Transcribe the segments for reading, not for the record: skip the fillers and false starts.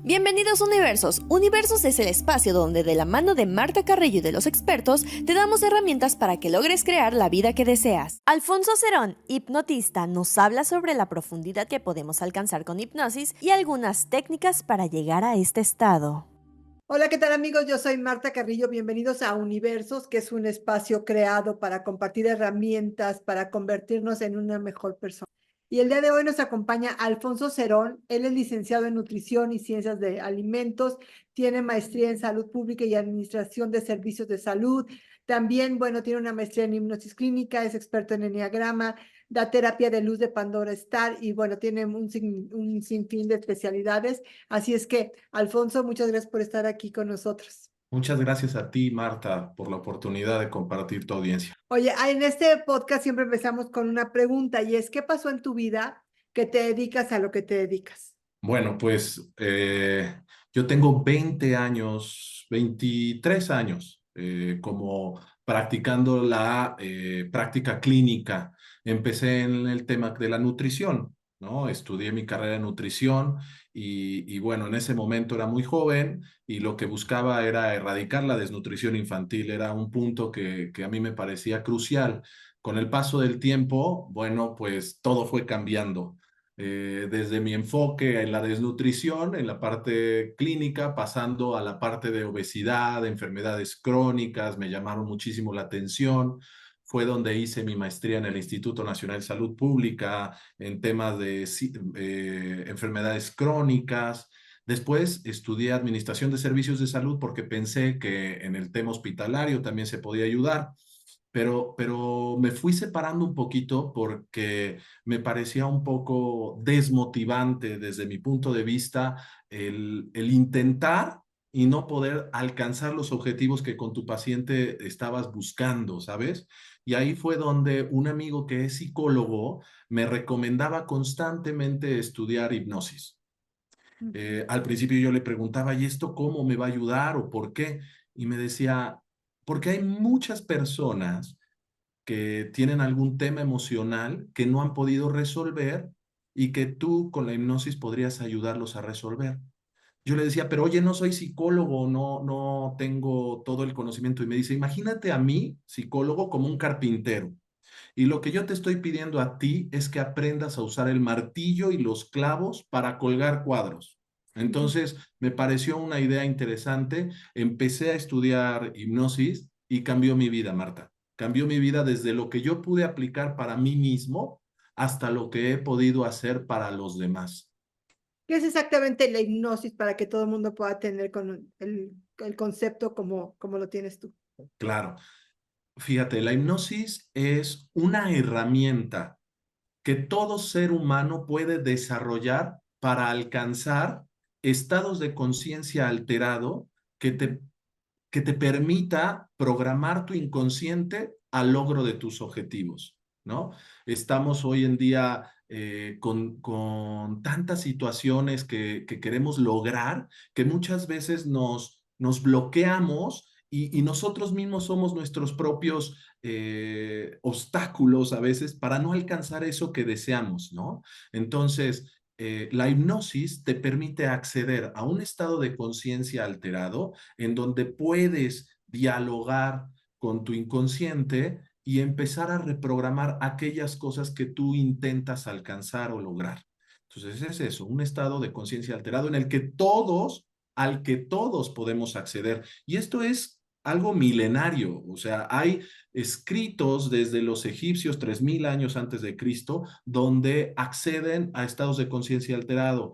Bienvenidos Universos. Universos es el espacio donde de la mano de Marta Carrillo y de los expertos te damos herramientas para que logres crear la vida que deseas. Alfonso Cerón, hipnotista, nos habla sobre la profundidad que podemos alcanzar con hipnosis y algunas técnicas para llegar a este estado. Hola, ¿qué tal amigos? Yo soy Marta Carrillo. Bienvenidos a Universos, que es un espacio creado para compartir herramientas, para convertirnos en una mejor persona. Y el día de hoy nos acompaña Alfonso Cerón. Él es licenciado en Nutrición y Ciencias de Alimentos, tiene maestría en Salud Pública y Administración de Servicios de Salud. También, tiene una maestría en hipnosis clínica, es experto en enneagrama, da terapia de luz de Pandora Star y tiene un sinfín de especialidades. Así es que, Alfonso, muchas gracias por estar aquí con nosotros. Muchas gracias a ti, Marta, por la oportunidad de compartir tu audiencia. Oye, en este podcast siempre empezamos con una pregunta y es, ¿qué pasó en tu vida que te dedicas a lo que te dedicas? Bueno, pues yo tengo 20 años, 23 años como practicando la práctica clínica. Empecé en el tema de la nutrición, ¿no? Estudié mi carrera de nutrición y bueno, en ese momento era muy joven y lo que buscaba era erradicar la desnutrición infantil. Era un punto que a mí me parecía crucial. Con el paso del tiempo, bueno, pues todo fue cambiando. Desde mi enfoque en la desnutrición, en la parte clínica, pasando a la parte de obesidad, de enfermedades crónicas, me llamaron muchísimo la atención. Fue donde hice mi maestría en el Instituto Nacional de Salud Pública en temas de enfermedades crónicas. Después estudié Administración de Servicios de Salud porque pensé que en el tema hospitalario también se podía ayudar. Pero me fui separando un poquito porque me parecía un poco desmotivante desde mi punto de vista el intentar y no poder alcanzar los objetivos que con tu paciente estabas buscando, ¿sabes? Y ahí fue donde un amigo que es psicólogo me recomendaba constantemente estudiar hipnosis. Al principio yo le preguntaba, ¿y esto cómo me va a ayudar o por qué? Y me decía, porque hay muchas personas que tienen algún tema emocional que no han podido resolver y que tú con la hipnosis podrías ayudarlos a resolver. Yo le decía, pero oye, no soy psicólogo, no tengo todo el conocimiento. Y me dice, imagínate a mí, psicólogo, como un carpintero. Y lo que yo te estoy pidiendo a ti es que aprendas a usar el martillo y los clavos para colgar cuadros. Entonces, me pareció una idea interesante. Empecé a estudiar hipnosis y cambió mi vida, Marta. Cambió mi vida desde lo que yo pude aplicar para mí mismo hasta lo que he podido hacer para los demás. ¿Qué es exactamente la hipnosis para que todo el mundo pueda tener con el concepto como lo tienes tú? Claro, fíjate, la hipnosis es una herramienta que todo ser humano puede desarrollar para alcanzar estados de conciencia alterado que te permita programar tu inconsciente al logro de tus objetivos, ¿no? Estamos hoy en día con tantas situaciones que queremos lograr que muchas veces nos bloqueamos y nosotros mismos somos nuestros propios obstáculos a veces para no alcanzar eso que deseamos, ¿no? Entonces, la hipnosis te permite acceder a un estado de conciencia alterado en donde puedes dialogar con tu inconsciente y empezar a reprogramar aquellas cosas que tú intentas alcanzar o lograr. Entonces es eso, un estado de conciencia alterado en el que al que todos podemos acceder. Y esto es algo milenario, o sea, hay escritos desde los egipcios 3000 años antes de Cristo donde acceden a estados de conciencia alterado.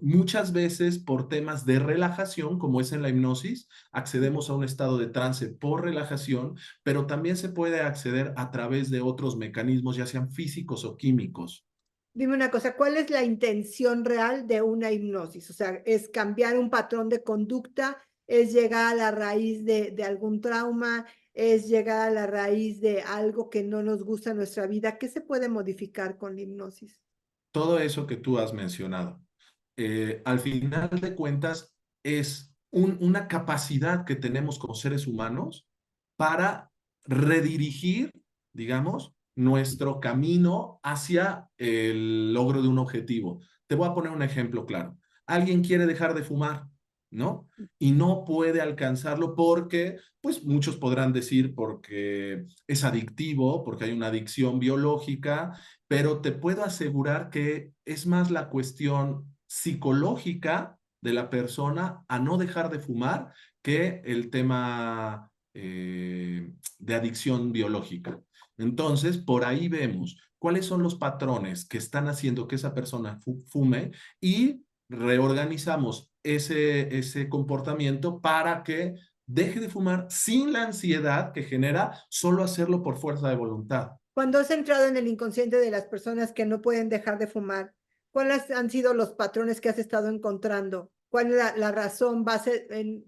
Muchas veces por temas de relajación, como es en la hipnosis, accedemos a un estado de trance por relajación, pero también se puede acceder a través de otros mecanismos, ya sean físicos o químicos. Dime una cosa, ¿cuál es la intención real de una hipnosis? O sea, ¿es cambiar un patrón de conducta? ¿Es llegar a la raíz de algún trauma? ¿Es llegar a la raíz de algo que no nos gusta en nuestra vida? ¿Qué se puede modificar con la hipnosis? Todo eso que tú has mencionado. Al final de cuentas, es una capacidad que tenemos como seres humanos para redirigir, digamos, nuestro camino hacia el logro de un objetivo. Te voy a poner un ejemplo claro. alguien quiere dejar de fumar, ¿no? Y no puede alcanzarlo porque, pues muchos podrán decir porque es adictivo, porque hay una adicción biológica, pero te puedo asegurar que es más la cuestión psicológica de la persona a no dejar de fumar que el tema de adicción biológica. Entonces, por ahí vemos cuáles son los patrones que están haciendo que esa persona fume y reorganizamos ese comportamiento para que deje de fumar sin la ansiedad que genera solo hacerlo por fuerza de voluntad. Cuando has entrado en el inconsciente de las personas que no pueden dejar de fumar, ¿cuáles han sido los patrones que has estado encontrando? ¿Cuál es la razón base?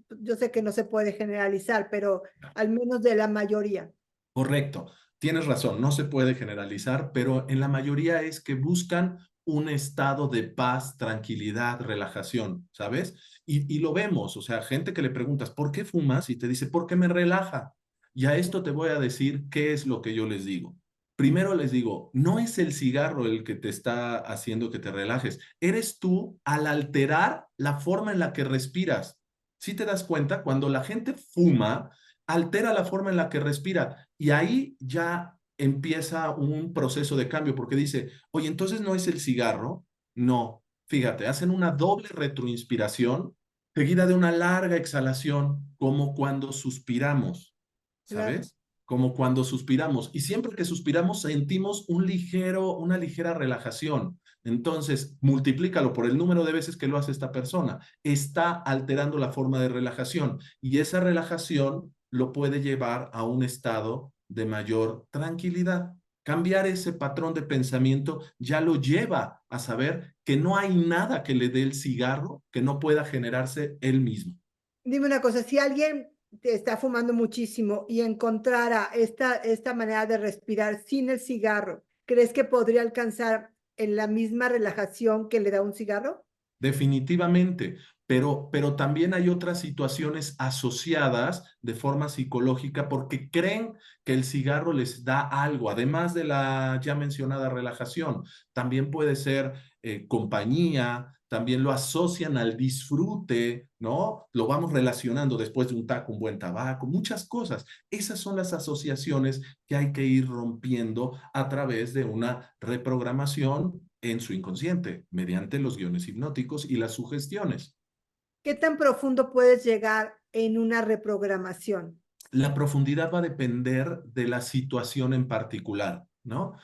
Yo sé que no se puede generalizar, pero al menos de la mayoría. Correcto, tienes razón, no se puede generalizar, pero en la mayoría es que buscan un estado de paz, tranquilidad, relajación, ¿sabes? Y lo vemos, o sea, gente que le preguntas, ¿por qué fumas? Y te dice, porque me relaja. Y a esto te voy a decir qué es lo que yo les digo. Primero les digo, no es el cigarro el que te está haciendo que te relajes, eres tú al alterar la forma en la que respiras. Si te das cuenta, cuando la gente fuma, altera la forma en la que respira y ahí ya empieza un proceso de cambio porque dice, oye, entonces no es el cigarro, no, fíjate, hacen una doble retroinspiración seguida de una larga exhalación, como cuando suspiramos, Claro. ¿sabes? Como cuando suspiramos. Y siempre que suspiramos sentimos una ligera relajación. Entonces, multiplícalo por el número de veces que lo hace esta persona. Está alterando la forma de relajación y esa relajación lo puede llevar a un estado de mayor tranquilidad. Cambiar ese patrón de pensamiento ya lo lleva a saber que no hay nada que le dé el cigarro que no pueda generarse él mismo. Dime una cosa, si alguien te está fumando muchísimo y encontrara esta manera de respirar sin el cigarro, ¿crees que podría alcanzar en la misma relajación que le da un cigarro? Definitivamente, pero también hay otras situaciones asociadas de forma psicológica porque creen que el cigarro les da algo, además de la ya mencionada relajación. También puede ser compañía, también lo asocian al disfrute, ¿no? Lo vamos relacionando después de un taco, un buen tabaco, muchas cosas. Esas son las asociaciones que hay que ir rompiendo a través de una reprogramación en su inconsciente, mediante los guiones hipnóticos y las sugestiones. ¿Qué tan profundo puedes llegar en una reprogramación? La profundidad va a depender de la situación en particular, ¿no?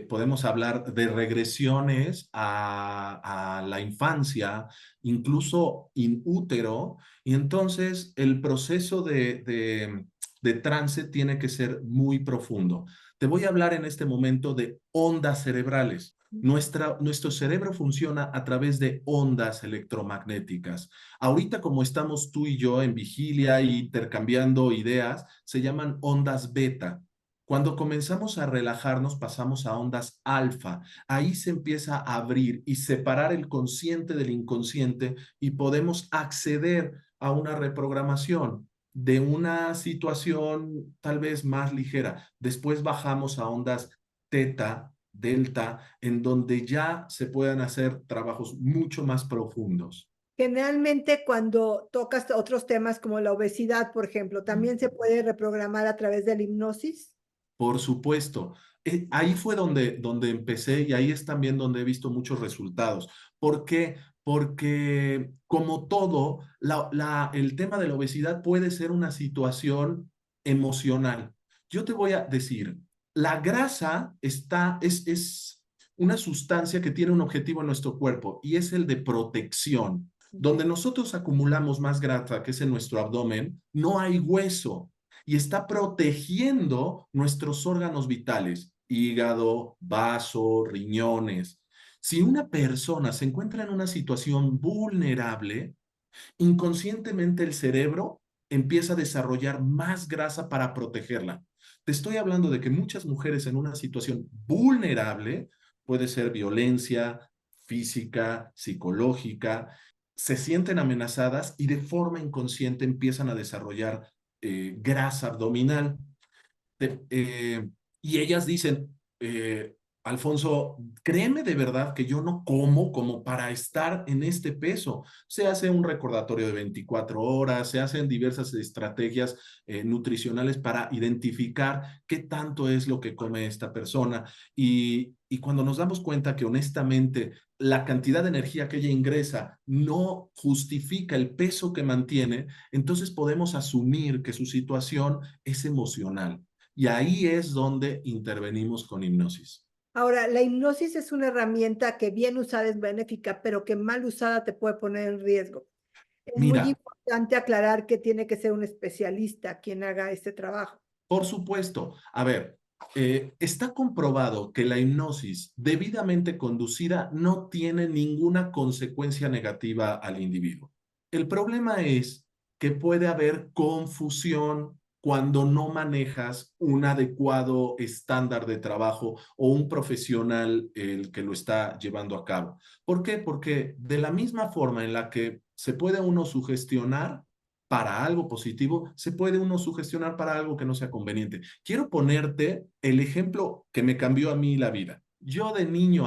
Podemos hablar de regresiones a la infancia, incluso in útero, y entonces el proceso de trance tiene que ser muy profundo. Te voy a hablar en este momento de ondas cerebrales. Nuestro cerebro funciona a través de ondas electromagnéticas. Ahorita como estamos tú y yo en vigilia y intercambiando ideas, se llaman ondas beta. Cuando comenzamos a relajarnos, pasamos a ondas alfa. Ahí se empieza a abrir y separar el consciente del inconsciente y podemos acceder a una reprogramación de una situación tal vez más ligera. Después bajamos a ondas teta, delta, en donde ya se puedan hacer trabajos mucho más profundos. Generalmente cuando tocas otros temas como la obesidad, por ejemplo, también se puede reprogramar a través de la hipnosis. Por supuesto. Ahí fue donde empecé y ahí es también donde he visto muchos resultados. ¿Por qué? Porque como todo, el tema de la obesidad puede ser una situación emocional. Yo te voy a decir, la grasa es una sustancia que tiene un objetivo en nuestro cuerpo y es el de protección. Donde nosotros acumulamos más grasa, que es en nuestro abdomen, no hay hueso y está protegiendo nuestros órganos vitales, hígado, vaso, riñones. Si una persona se encuentra en una situación vulnerable, inconscientemente el cerebro empieza a desarrollar más grasa para protegerla. Te estoy hablando de que muchas mujeres en una situación vulnerable, puede ser violencia física, psicológica, se sienten amenazadas y de forma inconsciente empiezan a desarrollar grasa abdominal. De- eh, y ellas dicen, Alfonso, créeme de verdad que yo no como como para estar en este peso. Se hace un recordatorio de 24 horas, se hacen diversas estrategias nutricionales para identificar qué tanto es lo que come esta persona. Y cuando nos damos cuenta que honestamente la cantidad de energía que ella ingresa no justifica el peso que mantiene, entonces podemos asumir que su situación es emocional. Y ahí es donde intervenimos con hipnosis. Ahora, la hipnosis es una herramienta que bien usada es benéfica, pero que mal usada te puede poner en riesgo. Es muy Mira, importante aclarar que tiene que ser un especialista quien haga este trabajo. por supuesto, a ver, está comprobado que la hipnosis debidamente conducida no tiene ninguna consecuencia negativa al individuo. El problema es que puede haber confusión cuando no manejas un adecuado estándar de trabajo o un profesional el que lo está llevando a cabo. ¿Por qué? Porque de la misma forma en la que se puede uno sugestionar, para algo positivo, se puede uno sugestionar para algo que no sea conveniente. Quiero ponerte el ejemplo que me cambió a mí la vida. Yo de niño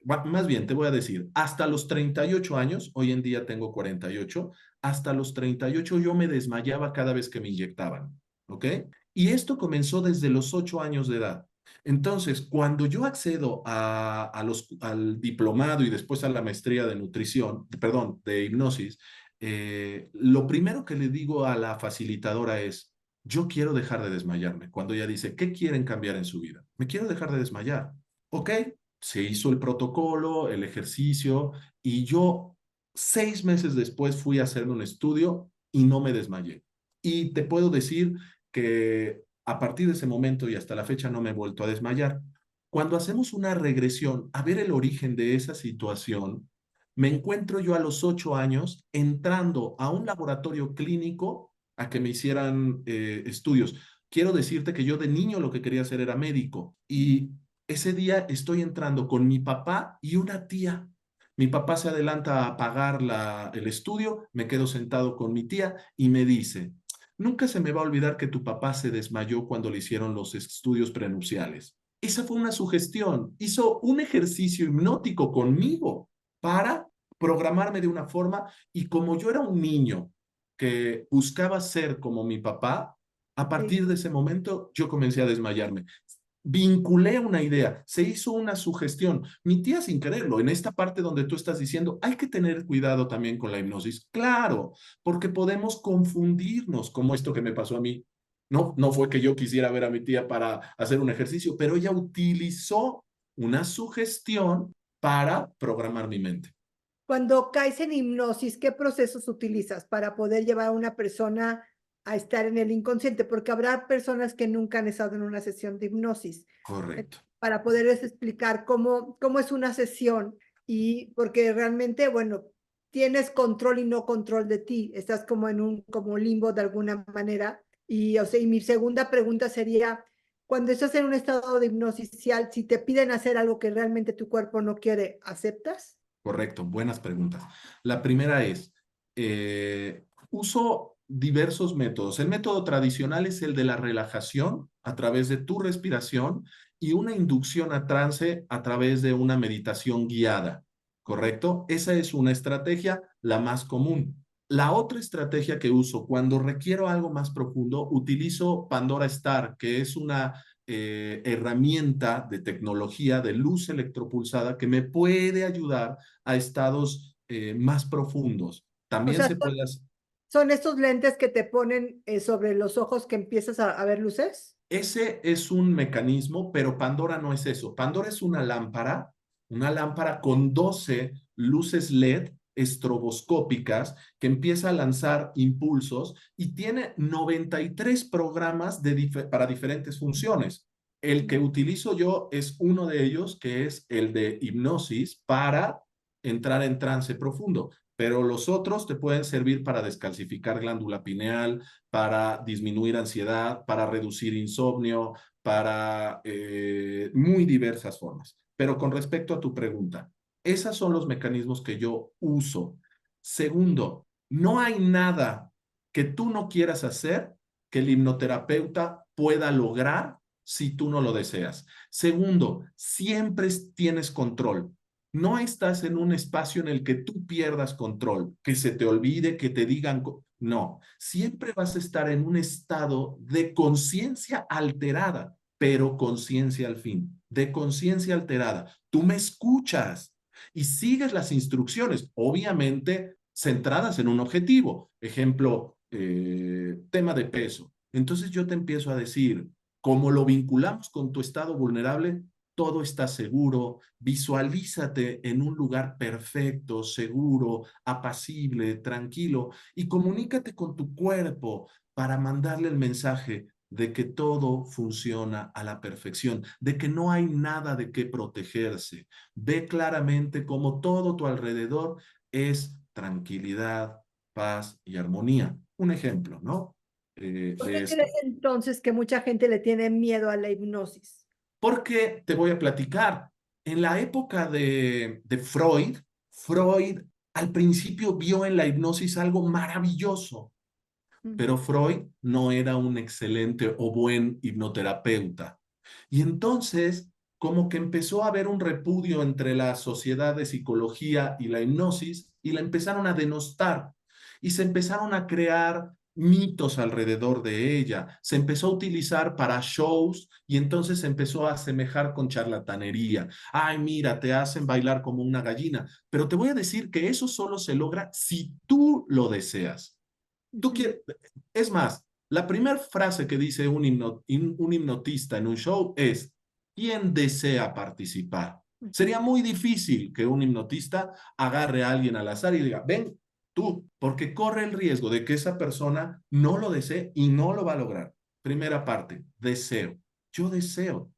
más bien te voy a decir, hasta los 38 años, hoy en día tengo 48, hasta los 38 yo me desmayaba cada vez que me inyectaban, ¿ok? Y esto comenzó desde los 8 años de edad. Entonces, cuando yo accedo al diplomado y después a la maestría de nutrición, perdón, de hipnosis, lo primero que le digo a la facilitadora es, yo quiero dejar de desmayarme. Cuando ella dice, ¿qué quieren cambiar en su vida? Me quiero dejar de desmayar. Ok, se hizo el protocolo, el ejercicio, y yo 6 meses después fui a hacerme un estudio y no me desmayé. Y te puedo decir que a partir de ese momento y hasta la fecha no me he vuelto a desmayar. Cuando hacemos una regresión a ver el origen de esa situación, me encuentro yo a los 8 años entrando a un laboratorio clínico a que me hicieran estudios. Quiero decirte que yo de niño lo que quería hacer era médico y ese día estoy entrando con mi papá y una tía. Mi papá se adelanta a pagar el estudio, me quedo sentado con mi tía y me dice, nunca se me va a olvidar que tu papá se desmayó cuando le hicieron los estudios prenupciales. Esa fue una sugestión. Hizo un ejercicio hipnótico conmigo para programarme de una forma y como yo era un niño que buscaba ser como mi papá, a Sí. partir de ese momento yo comencé a desmayarme. Vinculé una idea, se hizo una sugestión. Mi tía sin quererlo, en esta parte donde tú estás diciendo, hay que tener cuidado también con la hipnosis. Claro, porque podemos confundirnos, como esto que me pasó a mí. No, no fue que yo quisiera ver a mi tía para hacer un ejercicio, pero ella utilizó una sugestión para programar mi mente. Cuando caes en hipnosis, ¿qué procesos utilizas para poder llevar a una persona a estar en el inconsciente? Porque habrá personas que nunca han estado en una sesión de hipnosis. Correcto. Para poderles explicar cómo es una sesión y porque realmente, bueno, tienes control y no control de ti. Estás como en un como limbo de alguna manera. Y, o sea, y mi segunda pregunta sería, cuando estás en un estado de hipnosis, si te piden hacer algo que realmente tu cuerpo no quiere, ¿aceptas? Correcto, buenas preguntas. La primera es, uso diversos métodos. El método tradicional es el de la relajación a través de tu respiración y una inducción a trance a través de una meditación guiada, ¿correcto? Esa es una estrategia, la más común. La otra estrategia que uso cuando requiero algo más profundo, utilizo Pandora Star, que es una herramienta de tecnología de luz electropulsada que me puede ayudar a estados más profundos. O También sea, se puede hacer. son estos lentes que te ponen sobre los ojos que empiezas a ver luces. Ese es un mecanismo, pero Pandora no es eso. Pandora es una lámpara con 12 luces LED estroboscópicas que empieza a lanzar impulsos y tiene 93 programas para diferentes funciones. El que utilizo yo es uno de ellos, que es el de hipnosis para entrar en trance profundo, pero los otros te pueden servir para descalcificar glándula pineal, para disminuir ansiedad, para reducir insomnio, para muy diversas formas. Pero con respecto a tu pregunta, esos son los mecanismos que yo uso. Segundo, no hay nada que tú no quieras hacer que el hipnoterapeuta pueda lograr si tú no lo deseas. Segundo, siempre tienes control. No estás en un espacio en el que tú pierdas control, que se te olvide, que te digan, no, siempre vas a estar en un estado de conciencia alterada, pero conciencia al fin, de conciencia alterada. Tú me escuchas y sigues las instrucciones, obviamente centradas en un objetivo. Ejemplo, tema de peso. Entonces yo te empiezo a decir, como lo vinculamos con tu estado vulnerable, todo está seguro, visualízate en un lugar perfecto, seguro, apacible, tranquilo y comunícate con tu cuerpo para mandarle el mensaje de que todo funciona a la perfección, de que no hay nada de qué protegerse. Ve claramente cómo todo tu alrededor es tranquilidad, paz y armonía. Un ejemplo, ¿no? ¿Por De qué crees esto. entonces que mucha gente le tiene miedo a la hipnosis? Porque te voy a platicar, en la época de Freud, Freud al principio vio en la hipnosis algo maravilloso, pero Freud no era un excelente o buen hipnoterapeuta. Y entonces, como que empezó a haber un repudio entre la sociedad de psicología y la hipnosis, y la empezaron a denostar, y se empezaron a crear mitos alrededor de ella. Se empezó a utilizar para shows y entonces se empezó a asemejar con charlatanería. Ay, mira, te hacen bailar como una gallina, pero te voy a decir que eso solo se logra si tú lo deseas. Tú quieres, es más, la primera frase que dice un hipnotista en un show es, ¿quién desea participar? Sería muy difícil que un hipnotista agarre a alguien al azar y diga, ven tú, porque corre el riesgo de que esa persona no lo desee y no lo va a lograr. Primera parte, deseo. Yo deseo.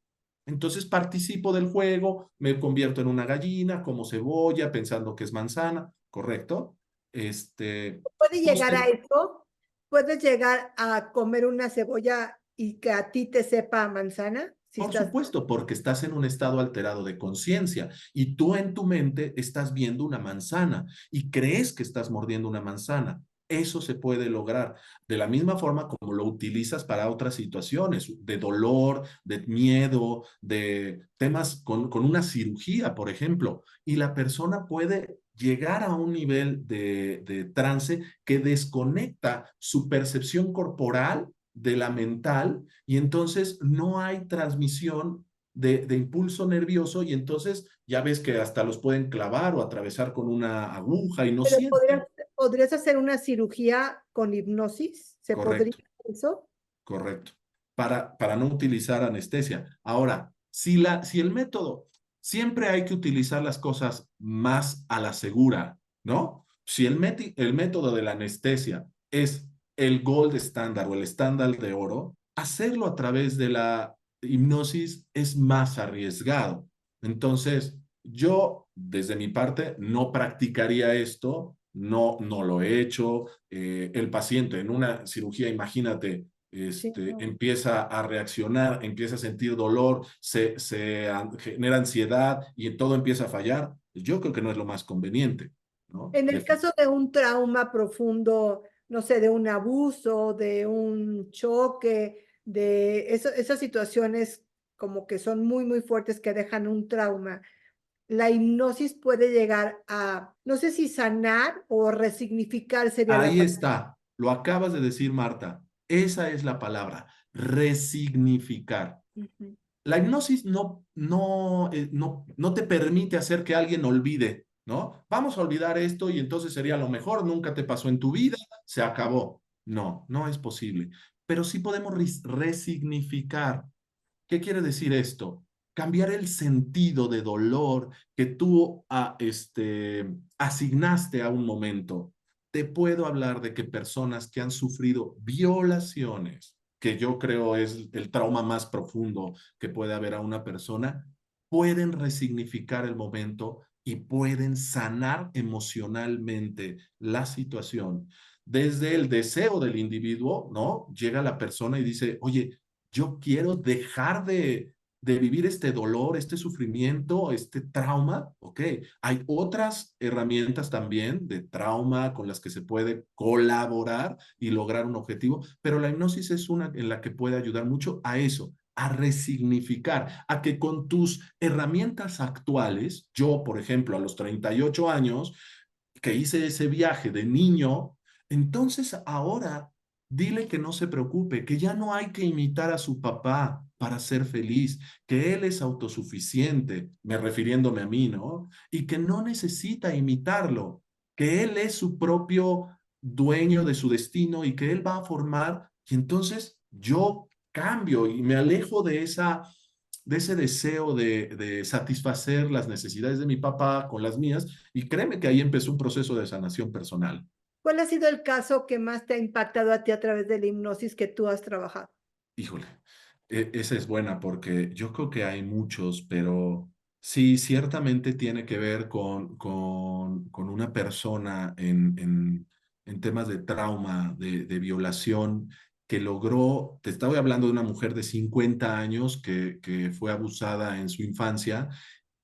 Entonces participo del juego, me convierto en una gallina, como cebolla, pensando que es manzana, ¿correcto? ¿Puede llegar a Posterior. eso? ¿Puedes llegar a comer una cebolla y que a ti te sepa a manzana? Si Por estás, supuesto, porque estás en un estado alterado de conciencia y tú en tu mente estás viendo una manzana y crees que estás mordiendo una manzana. Eso se puede lograr de la misma forma como lo utilizas para otras situaciones de dolor, de miedo, de temas con una cirugía, por ejemplo. Y la persona puede llegar a un nivel de trance que desconecta su percepción corporal de la mental y entonces no hay transmisión de impulso nervioso y entonces ya ves que hasta los pueden clavar o atravesar con una aguja y no pero sienten. podrías hacer una cirugía con hipnosis. ¿Se podría Correcto, eso? correcto. Para no utilizar anestesia. Ahora, si el método, siempre hay que utilizar las cosas más a la segura, ¿no? Si el método de la anestesia es el gold estándar o el estándar de oro, hacerlo a través de la hipnosis es más arriesgado. Entonces, yo, desde mi parte, no practicaría esto, no lo he hecho. El paciente en una cirugía, imagínate, Sí, no. empieza a reaccionar, empieza a sentir dolor, genera ansiedad y todo empieza a fallar. Yo creo que no es lo más conveniente, ¿no? En el caso de un trauma profundo, no sé, de un abuso, de un choque, de esas situaciones como que son muy, muy fuertes que dejan un trauma, la hipnosis puede llegar a, no sé si sanar o resignificar sería la Ahí palabra. está, lo acabas de decir, Marta. Esa es la palabra, resignificar. Ujú. La hipnosis no te permite hacer que alguien olvide, ¿no? Vamos a olvidar esto y entonces sería lo mejor, nunca te pasó en tu vida, se acabó. No, no es posible. Pero sí podemos resignificar. ¿Qué quiere decir esto? Cambiar el sentido de dolor que tú asignaste a un momento. Te puedo hablar de que personas que han sufrido violaciones, que yo creo es el trauma más profundo que puede haber a una persona, pueden resignificar el momento y pueden sanar emocionalmente la situación. Desde el deseo del individuo, ¿no? Llega la persona y dice, oye, yo quiero dejar de vivir este dolor, este sufrimiento, este trauma, ¿ok? Hay otras herramientas también de trauma con las que se puede colaborar y lograr un objetivo, pero la hipnosis es una en la que puede ayudar mucho a eso, a resignificar, a que con tus herramientas actuales, yo, por ejemplo, a los 38 años, que hice ese viaje de niño, entonces ahora dile que no se preocupe, que ya no hay que imitar a su papá para ser feliz, que él es autosuficiente, me refiriéndome a mí, ¿no? Y que no necesita imitarlo, que él es su propio dueño de su destino y que él va a formar, y entonces yo cambio y me alejo de ese deseo de satisfacer las necesidades de mi papá con las mías, y créeme que ahí empezó un proceso de sanación personal. ¿Cuál ha sido el caso que más te ha impactado a ti a través de la hipnosis que tú has trabajado? Híjole, esa es buena porque yo creo que hay muchos, pero sí, ciertamente tiene que ver con una persona en temas de trauma, de violación, que logró, te estaba hablando de una mujer de 50 años que fue abusada en su infancia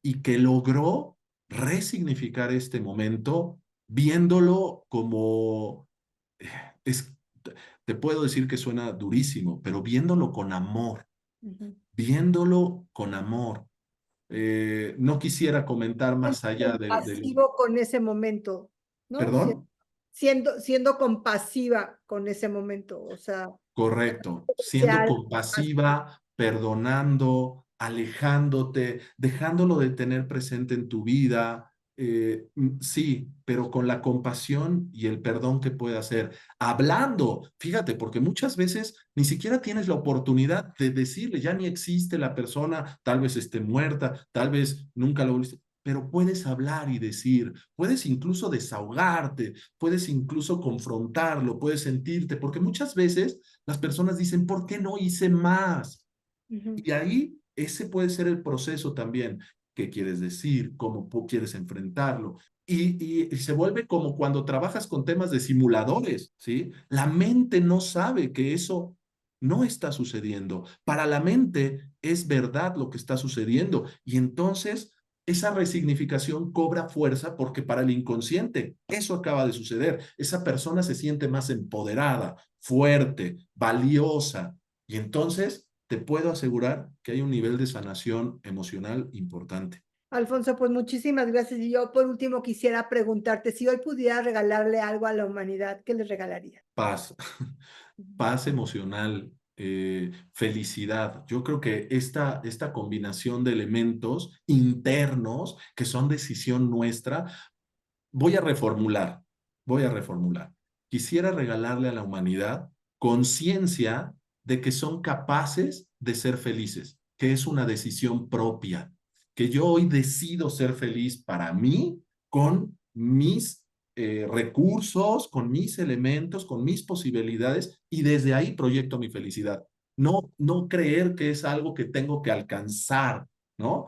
y que logró resignificar este momento viéndolo como, eh, es, te puedo decir que suena durísimo, pero viéndolo con amor, Ujú. viéndolo con amor. No quisiera comentar más allá del... Compasivo con ese momento, ¿no? ¿Perdón? Siendo compasiva con ese momento, o sea, Correcto, siendo sea compasiva, perdonando, alejándote, dejándolo de tener presente en tu vida. Sí, pero con la compasión y el perdón que puede hacer. Hablando, fíjate, porque muchas veces ni siquiera tienes la oportunidad de decirle, ya ni existe la persona, tal vez esté muerta, tal vez nunca lo viste, pero puedes hablar y decir, puedes incluso desahogarte, puedes incluso confrontarlo, puedes sentirte, porque muchas veces las personas dicen, ¿por qué no hice más? Ujú. Y ahí ese puede ser el proceso también. ¿Qué quieres decir? ¿Cómo quieres enfrentarlo? Y se vuelve como cuando trabajas con temas de simuladores, ¿sí? La mente no sabe que eso no está sucediendo. Para la mente es verdad lo que está sucediendo. Y entonces esa resignificación cobra fuerza porque para el inconsciente eso acaba de suceder. Esa persona se siente más empoderada, fuerte, valiosa. Y entonces te puedo asegurar que hay un nivel de sanación emocional importante. Alfonso, pues muchísimas gracias. Y yo por último quisiera preguntarte, si hoy pudiera regalarle algo a la humanidad, ¿qué le regalaría? Paz, paz emocional, felicidad. Yo creo que esta combinación de elementos internos que son decisión nuestra, voy a reformular, voy a reformular. Quisiera regalarle a la humanidad conciencia de que son capaces de ser felices, que es una decisión propia, que yo hoy decido ser feliz para mí con mis recursos, con mis elementos, con mis posibilidades y desde ahí proyecto mi felicidad. No creer que es algo que tengo que alcanzar, ¿no?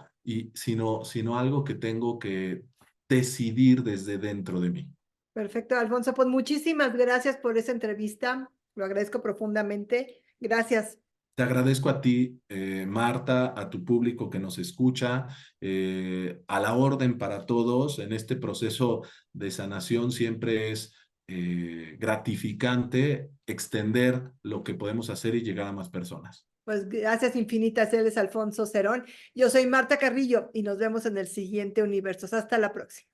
Sino algo que tengo que decidir desde dentro de mí. Perfecto, Alfonso, pues muchísimas gracias por esa entrevista. Lo agradezco profundamente. Gracias. Te agradezco a ti, Marta, a tu público que nos escucha, a la orden para todos. En este proceso de sanación siempre es gratificante extender lo que podemos hacer y llegar a más personas. Pues gracias infinitas, él es Alfonso Cerón. Yo soy Marta Carrillo y nos vemos en el siguiente Universos. Hasta la próxima.